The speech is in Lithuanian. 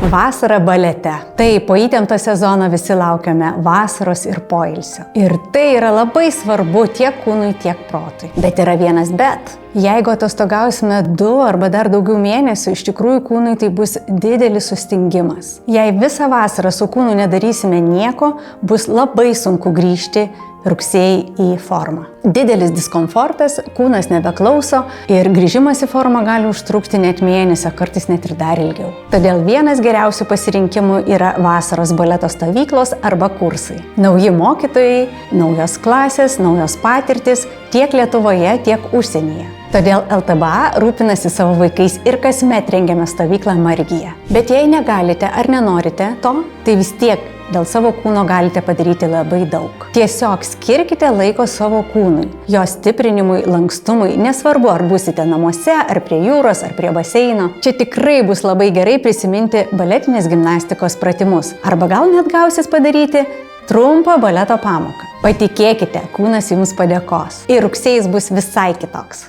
Vasara balete. Tai po įtempto sezono visi laukiame vasaros ir poilsio. Ir tai yra labai svarbu tiek kūnui, tiek protui. Bet yra vienas bet. Jeigu atostogausime 2 arba dar daugiau mėnesių, iš tikrųjų kūnui tai bus didelis sustingimas. Jei visą vasarą su kūnu nedarysime nieko, bus labai sunku grįžti rugsėjį į formą. Didelis diskomfortas, kūnas nebeklauso ir grįžimas į formą gali užtrukti net mėnesio, kartais net ir dar ilgiau. Todėl vienas geriausių pasirinkimų yra vasaros baleto stovyklos arba kursai. Nauji mokytojai, naujos klasės, naujos patirtis tiek Lietuvoje, tiek užsienyje. Todėl LTBA rūpinasi savo vaikais ir kasmet rengiame stovyklą Margija. Bet jei negalite ar nenorite to, tai vis tiek dėl savo kūno galite padaryti labai daug. Tiesiog skirkite laiko savo kūnui, jo stiprinimui, lankstumui, nesvarbu ar būsite namuose, ar prie jūros, ar prie baseino. Čia tikrai bus labai gerai prisiminti baletinės gimnastikos pratimus, arba gal net gausis padaryti trumpą baleto pamoką. Patikėkite, kūnas jums padėkos ir rugsėjis bus visai kitoks.